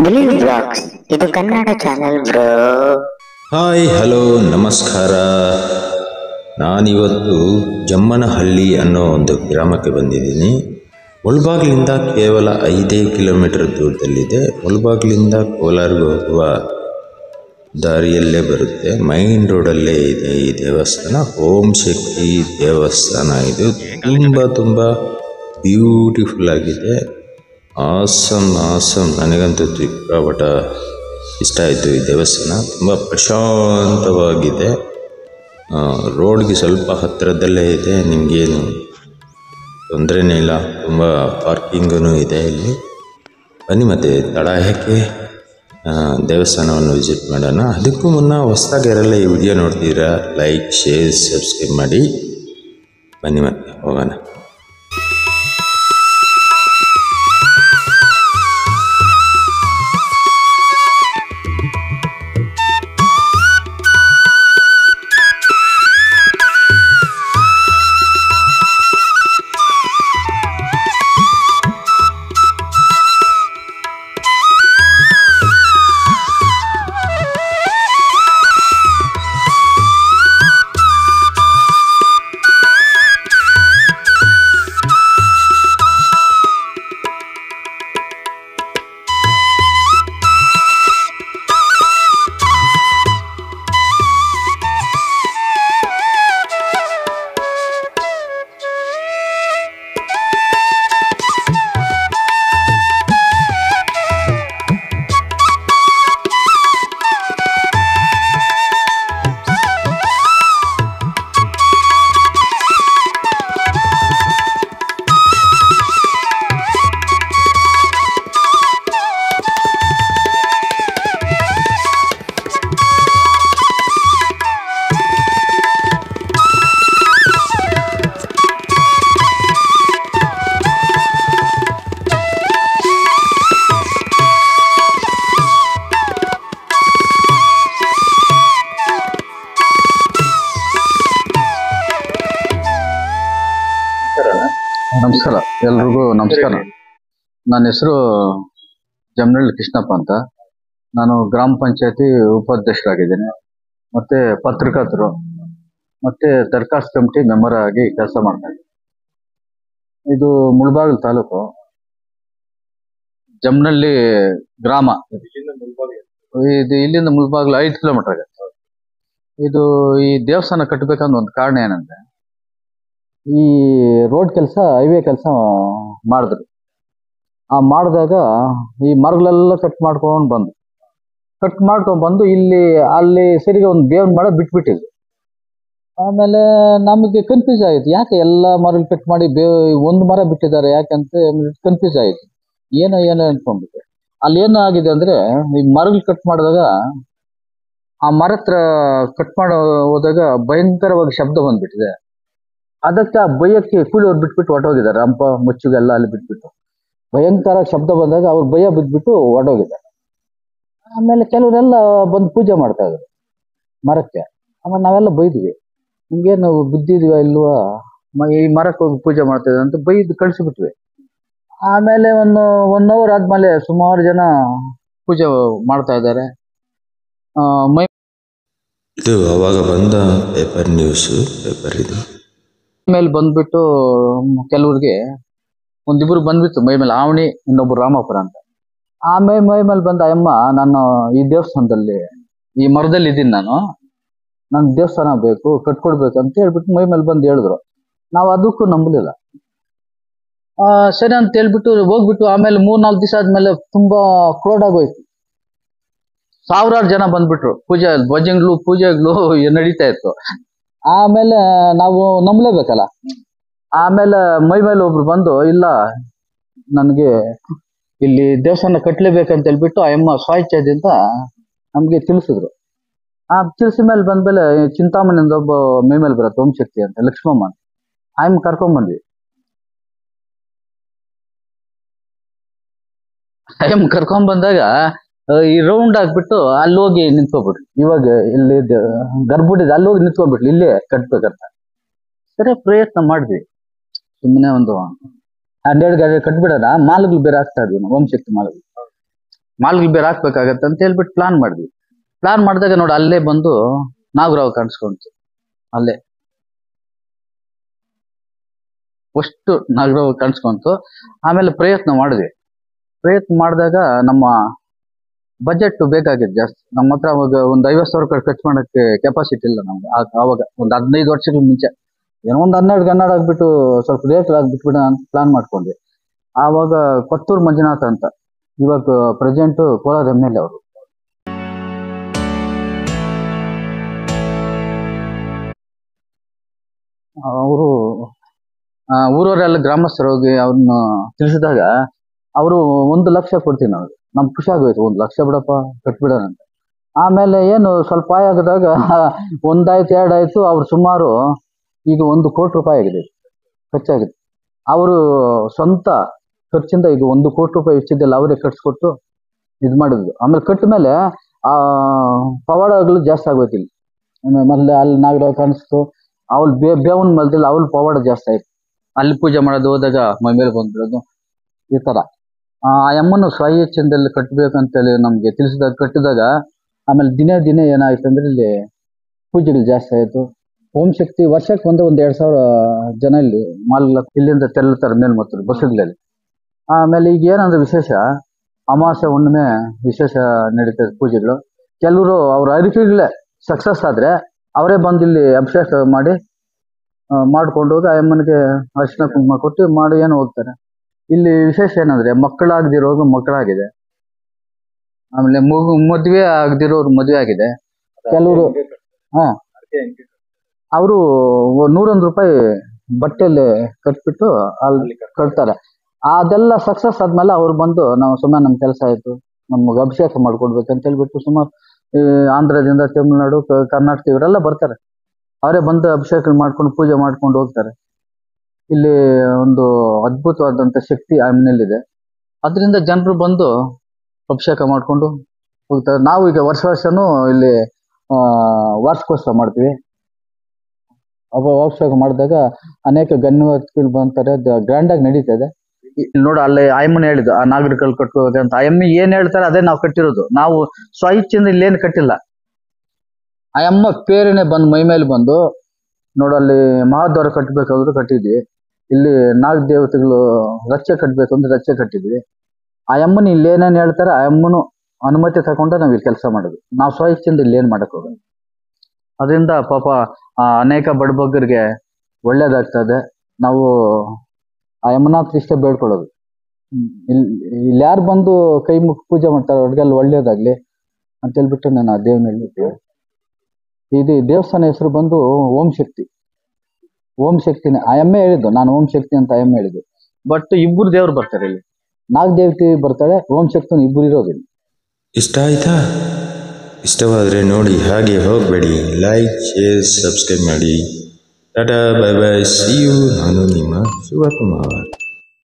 Believe blogs ಇದು Kannada channel bro. Hi hello ನಮಸ್ಕಾರ. ನಾನಿವತ್ತು ಜಮ್ಮನಹಳ್ಳಿ ಅನ್ನೋ ಒಂದು ಗ್ರಾಮಕ್ಕೆ ಬಂದಿದ್ದೀನಿ. ಮುಳಬಾಗಿಲಿಂದ ಕೇವಲ 5 ಕಿಲೋಮೀಟರ್ ದೂರದಲ್ಲಿದೆ. ಮುಳಬಾಗಿಲಿಂದ ಕೋಲಾರ್ಗೆ ಹೋಗುವ ದಾರಿಯಲ್ಲೇ ಬರುತ್ತೆ. ಮೈನ್ ರೋಡಲ್ಲೇ ಇದೆ ಈ ದೇವಸ್ಥಾನ. ಓಂ ಶಕ್ತಿ ದೇವಸ್ಥಾನ. ಇದು ತುಂಬ ಬ್ಯೂಟಿಫುಲ್ ಆಗಿದೆ. ಆಸಮ್ ನನಗಂತೂ ಸಿಕ್ಕಾಪಟ್ಟ ಇಷ್ಟ ಆಯಿತು ಈ ದೇವಸ್ಥಾನ. ತುಂಬ ಪ್ರಶಾಂತವಾಗಿದೆ. ರೋಡ್ಗೆ ಸ್ವಲ್ಪ ಹತ್ತಿರದಲ್ಲೇ ಇದೆ. ನಿಮಗೇನು ತೊಂದರೆನೇ ಇಲ್ಲ. ತುಂಬ ಪಾರ್ಕಿಂಗೂ ಇದೆ ಇಲ್ಲಿ. ಬನ್ನಿ ಮತ್ತೆ ತಡ ಯಾಕೆ ದೇವಸ್ಥಾನವನ್ನು ವಿಸಿಟ್ ಮಾಡೋಣ. ಅದಕ್ಕೂ ಮುನ್ನ ಹೊಸದಾಗಿ ಯಾರೆಲ್ಲ ಈ ವಿಡಿಯೋ ನೋಡ್ತೀರಾ ಲೈಕ್ ಶೇರ್ ಸಬ್ಸ್ಕ್ರೈಬ್ ಮಾಡಿ. ಬನ್ನಿ ಮತ್ತೆ ಹೋಗೋಣ. ನಮಸ್ಕಾರ, ಎಲ್ರಿಗೂ ನಮಸ್ಕಾರ. ನನ್ನ ಹೆಸರು ಜಮನಹಳ್ಳಿ ಕೃಷ್ಣಪ್ಪ ಅಂತ. ನಾನು ಗ್ರಾಮ ಪಂಚಾಯತಿ ಉಪಾಧ್ಯಕ್ಷರಾಗಿದ್ದೀನಿ, ಮತ್ತೆ ಪತ್ರಕರ್ತರು, ಮತ್ತೆ ದರ್ಖಾಸ್ತ್ ಕಮಿಟಿ ಮೆಂಬರ್ ಆಗಿ ಕೆಲಸ ಮಾಡ್ತಾ ಇದ್ದೀನಿ. ಇದು ಮುಳಬಾಗಿಲು ತಾಲೂಕು, ಜಮನಹಳ್ಳಿ ಗ್ರಾಮ. ಇದು ಇಲ್ಲಿಂದ ಮುಳಬಾಗಿಲು 5 ಕಿಲೋಮೀಟರ್ ಆಗುತ್ತೆ. ಇದು ಈ ದೇವಸ್ಥಾನ ಕಟ್ಟಬೇಕಂದ್ರೆ ಒಂದು ಕಾರಣ ಏನಂದ್ರೆ, ಈ ರೋಡ್ ಕೆಲಸ, ಹೈವೇ ಕೆಲಸ ಮಾಡಿದ್ರು. ಮಾಡಿದಾಗ ಈ ಮರಗಳೆಲ್ಲ ಕಟ್ ಮಾಡ್ಕೊಂಡು ಬಂದು ಇಲ್ಲಿ ಅಲ್ಲಿ ಸರಿಗೆ ಒಂದು ದೇವ್ರ ಮರ ಬಿಟ್ಬಿಟ್ಟಿದ್ರು. ಆಮೇಲೆ ನಮಗೆ ಕನ್ಫ್ಯೂಸ್ ಆಯಿತು, ಯಾಕೆ ಎಲ್ಲ ಮರಗಳು ಕಟ್ ಮಾಡಿ ಒಂದು ಮರ ಬಿಟ್ಟಿದ್ದಾರೆ ಯಾಕಂತ ಕನ್ಫ್ಯೂಸ್ ಆಯಿತು. ಏನೋ ಅನ್ಕೊಂಡ್ಬಿಟ್ಟೆ. ಅಲ್ಲಿ ಏನು ಆಗಿದೆ ಅಂದ್ರೆ, ಈ ಮರಗಳು ಕಟ್ ಮಾಡಿದಾಗ ಆ ಮರ ಹತ್ರ ಕಟ್ ಮಾಡೋ ಹೋದಾಗ ಭಯಂಕರವಾಗಿ ಶಬ್ದ ಬಂದ್ಬಿಟ್ಟಿದೆ. ಅದಕ್ಕೆ ಆ ಭಯಕ್ಕೆ ಕೂಲಿಯವ್ರು ಬಿಟ್ಬಿಟ್ಟು ಹೊರಟೋಗಿದ್ದಾರೆ. ರಂಪ ಮುಚ್ಚುಗೆಲ್ಲ ಅಲ್ಲಿ ಬಿಟ್ಬಿಟ್ಟು ಭಯಂಕರ ಶಬ್ದ ಬಂದಾಗ ಅವ್ರು ಭಯ ಬಿದ್ಬಿಟ್ಟು ಹೊರಟೋಗಿದ್ದಾರೆ. ಆಮೇಲೆ ಕೆಲವರೆಲ್ಲ ಬಂದು ಪೂಜೆ ಮಾಡ್ತಾ ಇದ್ರು ಮರಕ್ಕೆ. ಆಮೇಲೆ ನಾವೆಲ್ಲ ಬೈದ್ವಿ, ನಿಮ್ಗೇನು ಬುದ್ಧಿ ಇದೆಯಾ ಇಲ್ವಾ, ಈ ಮರಕ್ಕೆ ಹೋಗಿ ಪೂಜೆ ಮಾಡ್ತಾ ಇದ್ದಾರೆ ಅಂತ ಬೈದು ಕಳಿಸಿಬಿಟ್ವಿ. ಆಮೇಲೆ ಒನ್ ಅವರ್ ಆದ್ಮೇಲೆ ಸುಮಾರು ಜನ ಪೂಜೆ ಮಾಡ್ತಾ ಇದ್ದಾರೆ. ಇದು ಅವಾಗ ಬಂದ ಪೇಪರ್ ಇದು ಮೇಲೆ ಬಂದ್ಬಿಟ್ಟು ಕೆಲವ್ರಿಗೆ ಒಂದಿಬ್ರು ಬಂದ್ಬಿಟ್ಟು ಮೈ ಮೇಲೆ ಆವಣಿ, ಇನ್ನೊಬ್ರು ರಾಮಪುರ ಅಂತ. ಆಮೇಲೆ ಮೈ ಮೇಲೆ ಬಂದ ಅಮ್ಮ, ನಾನು ಈ ದೇವಸ್ಥಾನದಲ್ಲಿ ಈ ಮರದಲ್ಲಿ ಇದ್ದೀನಿ, ನನ್ ದೇವಸ್ಥಾನ ಬೇಕು, ಕಟ್ಕೊಡ್ಬೇಕು ಅಂತ ಹೇಳ್ಬಿಟ್ಟು ಮೈ ಮೇಲೆ ಬಂದು ಹೇಳಿದ್ರು. ನಾವು ಅದಕ್ಕೂ ನಂಬಲಿಲ್ಲ. ಸರಿ ಅಂತ ಹೇಳ್ಬಿಟ್ಟು ಹೋಗ್ಬಿಟ್ಟು ಆಮೇಲೆ 3-4 ದಿವಸ ಆದ್ಮೇಲೆ ತುಂಬಾ ಕ್ರೌಡ್ ಆಗೋಯ್ತು. ಸಾವಿರಾರು ಜನ ಬಂದ್ಬಿಟ್ರು. ಪೂಜೆಗಳು ನಡೀತಾ ಇತ್ತು. ಆಮೇಲೆ ನಾವು ನಂಬಲೇಬೇಕಲ್ಲ. ಆಮೇಲೆ ಮೈ ಮೇಲೆ ಒಬ್ರು ಬಂದು, ಇಲ್ಲ ನನಗೆ ಇಲ್ಲಿ ದೇವಸ್ಥಾನ ಕಟ್ಲೇಬೇಕಂತ ಹೇಳ್ಬಿಟ್ಟು ಅಮ್ಮ ಸ್ವಾಚ್ಛದಿಂದ ನಮ್ಗೆ ತಿಳಿಸಿದ್ರು. ತಿಳಿಸಿದ ಮೇಲೆ ಬಂದ್ಮೇಲೆ ಚಿಂತಾಮಣಿಯಿಂದ ಒಬ್ಬ ಮೈ ಮೇಲೆ ಬರುತ್ತೆ, ಓಂ ಶಕ್ತಿ ಅಂತ, ಲಕ್ಷ್ಮಮ್ಮ ಅಂತ, ಕರ್ಕೊಂಡ್ ಬಂದ್ವಿ. ಕರ್ಕೊಂಡ್ ಬಂದಾಗ ಈ ರೌಂಡ್ ಹಾಕ್ಬಿಟ್ಟು ಅಲ್ಲಿ ಹೋಗಿ ನಿಂತ್ಕೊಬಿಟ್ರು. ಇವಾಗ ಇಲ್ಲಿ ಗರ್ಭುಡಿದೆ, ಅಲ್ಲಿ ಹೋಗಿ ನಿಂತ್ಕೊಂಡ್ಬಿಟ್ಲು, ಇಲ್ಲೇ ಕಟ್ಬೇಕಂತ. ಸರಿ ಪ್ರಯತ್ನ ಮಾಡಿದ್ವಿ. ಸುಮ್ಮನೆ ಒಂದು 12 ಗಾಡಿ ಕಟ್ಬಿಡೋಣ, ಮಾಲುಗಳು ಬೇರೆ ಆಗ್ತಾ ಇದ್ವಿ ನಾವು, ಓಂ ಶಕ್ತಿ ಮಾಲುಗಳು. ಮಾಲ್ಗಳು ಬೇರೆ ಹಾಕ್ಬೇಕಾಗತ್ತೆ ಅಂತ ಹೇಳ್ಬಿಟ್ಟು ಪ್ಲಾನ್ ಮಾಡಿದ್ವಿ. ಪ್ಲಾನ್ ಮಾಡಿದಾಗ ನೋಡಿ ಅಲ್ಲೇ ಬಂದು ನಾಗರಾವ್ ಕಾಣಿಸ್ಕೊಂತು. ಅಲ್ಲೇ ಫಸ್ಟ್ ನಾಗರಾವ್ ಕಾಣಿಸ್ಕೊಂತು. ಆಮೇಲೆ ಪ್ರಯತ್ನ ಮಾಡಿದಾಗ ನಮ್ಮ ಬಜೆಟ್ ಬೇಕಾಗಿತ್ತು ಜಾಸ್ತಿ. ನಮ್ಮ ಹತ್ರ ಅವಾಗ ಒಂದು 50,000 ಖರ್ಚು ಮಾಡೋಕ್ಕೆ ಕೆಪಾಸಿಟಿ ಇಲ್ಲ ನಮ್ಗೆ. ಆವಾಗ ಒಂದು 15 ವರ್ಷಗಳ ಮುಂಚೆ ಏನೋ ಒಂದು 12 ಆಗ್ಬಿಟ್ಟು ಸ್ವಲ್ಪ ರೇಟ್ ಬಿಟ್ಬಿಡೋಣ ಅಂತ ಪ್ಲಾನ್ ಮಾಡ್ಕೊಂಡ್ವಿ. ಆವಾಗ ಕೊತ್ತೂರು ಮಂಜುನಾಥ್ ಅಂತ, ಇವಾಗ ಪ್ರೆಸೆಂಟ್ ಕೋಲಾರ MLA ಅವರು. ಅವರು ಊರವರೆಲ್ಲ ಗ್ರಾಮಸ್ಥರು ಹೋಗಿ ಅವ್ರನ್ನ ತಿಳಿಸಿದಾಗ ಅವರು 1 ಲಕ್ಷ ಕೊಡ್ತೀನಿ ನಾವು. ನಮ್ಗೆ ಖುಷಿ ಆಗೋಯ್ತು, 1 ಲಕ್ಷ ಬಿಡಪ್ಪ ಕಟ್ಬಿಡೋಣ ಅಂತ. ಆಮೇಲೆ ಏನು ಸ್ವಲ್ಪ ಆಗದಾಗ 1 ಆಯ್ತು 2 ಆಯ್ತು. ಅವ್ರು ಸುಮಾರು ಈಗ 1 ಕೋಟಿ ರೂಪಾಯಿ ಆಗಿದೆ ಖರ್ಚಾಗಿದೆ. ಅವರು ಸ್ವಂತ ಖರ್ಚಿಂದ ಈಗ 1 ಕೋಟಿ ರೂಪಾಯಿ ಹೆಚ್ಚಿದ್ದೆಲ್ಲ ಅವರೇ ಕಟ್ಸ್ಕೊಟ್ಟು ಇದು ಮಾಡಿದ್ರು. ಆಮೇಲೆ ಕಟ್ಟ ಮೇಲೆ ಪವಾಡಗಳು ಜಾಸ್ತಿ ಆಗೋಯ್ತು ಇಲ್ಲಿ. ಮೊದಲೇ ಅಲ್ಲಿ ನಾಗರಾವ್ ಕಾಣಿಸ್ತು, ಅವಳು ಬೇವನ್ ಮಲ್ದಿಲ್ಲ, ಅವಳು ಪವಾಡ ಜಾಸ್ತಿ ಆಯ್ತು. ಅಲ್ಲಿ ಪೂಜೆ ಮಾಡೋದು ಹೋದಾಗ ಮೈ ಮೇಲೆ ಬಂದ್ಬಿಡೋದು ಈ ಥರ. ಆ ಅಮ್ಮನು ಸ್ವಇಚ್ಛೆಯಲ್ಲಿ ಕಟ್ಟಬೇಕಂತೇಳಿ ನಮಗೆ ಕಟ್ಟಿದಾಗ ಆಮೇಲೆ ದಿನೇ ಏನಾಯ್ತು ಅಂದ್ರೆ ಇಲ್ಲಿ ಪೂಜೆಗಳು ಜಾಸ್ತಿ ಆಯಿತು. ಓಂ ಶಕ್ತಿ ವರ್ಷಕ್ಕೆ ಒಂದು 2,000 ಜನ ಇಲ್ಲಿ ಮಾಲ್ಗಳ ಇಲ್ಲಿಂದ ತೆರಳುತ್ತಾರೆ ಮೇಲ್ಮತ್ತೂರು ಬಸ್ಸುಗಳಲ್ಲಿ. ಆಮೇಲೆ ಈಗ ಏನಂದ್ರೆ ವಿಶೇಷ, ಅಮಾವಾಸ್ಯೆ ಹುಣ್ಣಿಮೆ ವಿಶೇಷ ನಡೀತದೆ ಪೂಜೆಗಳು. ಕೆಲವರು ಅವ್ರ ಅರಿಕೆಗಳೇ ಸಕ್ಸಸ್ ಆದರೆ ಅವರೇ ಬಂದು ಇಲ್ಲಿ ಅಭಿಷೇಕ ಮಾಡ್ಕೊಂಡು ಹೋಗಿ ಆ ಅಮ್ಮನಿಗೆ ಅರಿಶಿನ ಕುಂಕುಮ ಕೊಟ್ಟು ಮಾಡಿ ಏನು ಹೋಗ್ತಾರೆ. ಇಲ್ಲಿ ವಿಶೇಷ ಏನಂದ್ರೆ ಮಕ್ಕಳಾಗದಿರೋರು ಮಕ್ಕಳಾಗಿದೆ, ಆಮೇಲೆ ಮದುವೆ ಆಗದಿರೋರು ಮದುವೆ ಆಗಿದೆ. ಕೆಲವರು ಅವರು 101 ರೂಪಾಯಿ ಬಟ್ಟೆಯಲ್ಲಿ ಕಟ್ಬಿಟ್ಟು ಅಲ್ಲಿ ಕಟ್ತಾರೆ. ಅದೆಲ್ಲ ಸಕ್ಸಸ್ ಆದ್ಮೇಲೆ ಅವ್ರು ಬಂದು ನಾವು ಸುಮ್ಮನೆ ನಮ್ಮ ಕೆಲಸ ಆಯ್ತು, ನಮ್ಗೆ ಅಭಿಷೇಕ ಮಾಡ್ಕೊಡ್ಬೇಕಂತ ಹೇಳ್ಬಿಟ್ಟು ಸುಮಾರು ಆಂಧ್ರದಿಂದ ತಮಿಳ್ನಾಡು ಕರ್ನಾಟಕ ಇವರೆಲ್ಲ ಬರ್ತಾರೆ. ಅವರೇ ಬಂದು ಅಭಿಷೇಕ ಮಾಡ್ಕೊಂಡು ಪೂಜೆ ಮಾಡ್ಕೊಂಡು ಹೋಗ್ತಾರೆ. ಇಲ್ಲಿ ಒಂದು ಅದ್ಭುತವಾದಂಥ ಶಕ್ತಿ ಆಮೇಲಿದೆ. ಅದರಿಂದ ಜನರು ಬಂದು ಅಭಿಷೇಕ ಮಾಡ್ಕೊಂಡು ಹೋಗ್ತಾರೆ. ನಾವು ಈಗ ವರ್ಷನೂ ಇಲ್ಲಿ ವಾರ್ಷಿಕೋತ್ಸವ ಮಾಡ್ತೀವಿ. ಅಭಿಷೇಕ ಮಾಡಿದಾಗ ಅನೇಕ ಗಣ್ಯವ್ಯಕ್ತಿಗಳು ಬಂತಾರೆ, ಗ್ರ್ಯಾಂಡಾಗಿ ನಡೀತದೆ. ನೋಡಿ ಅಲ್ಲಿ ಆಯಮ್ಮನ ಹೇಳಿದ್ದು ಆ ನಾಗರಿಕಗಳು ಕಟ್ಕೋಬೇಕಂತ. ಆಯಮ್ಮ ಏನ್ ಹೇಳ್ತಾರೆ ಅದೇ ನಾವು ಕಟ್ಟಿರೋದು. ನಾವು ಸ್ವಇಚ್ಛೆಯಿಂದ ಇಲ್ಲೇನು ಕಟ್ಟಿಲ್ಲ. ಆಯಮ್ಮ ಪೇರಿನೇ ಬಂದು ಮೈ ಮೇಲೆ ಬಂದು ನೋಡಲ್ಲಿ ಮಹಾದ್ವಾರ ಕಟ್ಟಬೇಕಾದ್ರು ಕಟ್ಟಿದ್ವಿ. ಇಲ್ಲಿ ನಾಗ ದೇವತೆಗಳು ರಚ್ಚೆ ಕಟ್ಟಬೇಕಂದ್ರೆ ರಚ್ಚೆ ಕಟ್ಟಿದ್ವಿ. ಆಯಮ್ಮನ ಇಲ್ಲಿ ಏನೇನು ಹೇಳ್ತಾರೆ ಆಯಮ್ಮನು ಅನುಮತಿ ತಗೊಂಡು ನಾವು ಇಲ್ಲಿ ಕೆಲಸ ಮಾಡೋದು. ನಾವು ಸ್ವಇಚ್ಛೆಯಿಂದ ಇಲ್ಲೇನು ಮಾಡಕ್ ಹೋಗೋದು. ಅದರಿಂದ ಪಾಪ ಅನೇಕ ಬಡಬಗ್ಗರಿಗೆ ಒಳ್ಳೇದಾಗ್ತದೆ. ನಾವು ಆ ಯಮುನಾ ಹತ್ರ ಇಷ್ಟೇ ಬೇಡ್ಕೊಳ್ಳೋದು, ಇಲ್ಲಿ ಯಾರು ಬಂದು ಕೈ ಮುಗಿ ಪೂಜೆ ಮಾಡ್ತಾರೆ ಅವ್ರಿಗೆಲ್ಲ ಒಳ್ಳೇದಾಗ್ಲಿ ಅಂತ ಹೇಳ್ಬಿಟ್ಟು ನಾನು ಆ ದೇವ್ನ ಹೇಳಿದ್ದೆ. ಇದು ದೇವಸ್ಥಾನ ಹೆಸರು ಬಂದು ಓಂ ಶಕ್ತಿ. ಓಂ ಶಕ್ತಿನೇ ಆಯಮ್ಮೆ ಹೇಳಿದ್ದು, ನಾನು ಓಂ ಶಕ್ತಿ ಅಂತ ಆಯಮ್ಮ ಹೇಳಿದ್ದು. ಬಟ್ ಇಬ್ಬರು ದೇವ್ರು ಬರ್ತಾರೆ ಇಲ್ಲಿ, ನಾಗ ದೇವತೆ ಬರ್ತಾಳೆ, ಓಂ ಶಕ್ತಿನ ಇಬ್ಬರು ಇರೋದಿಲ್ಲ. ಇಷ್ಟ ಆಯ್ತಾ? ಇಷ್ಟವಾದರೆ ನೋಡಿ, ಹಾಗೆ ಹೋಗಬೇಡಿ, ಲೈಕ್, ಶೇರ್, ಸಬ್ಸ್ಕ್ರೈಬ್ ಮಾಡಿ. Tata, bye bye, see you. ನಾನು ನಿಮ್ಮ ಶಿವಕುಮಾರ್.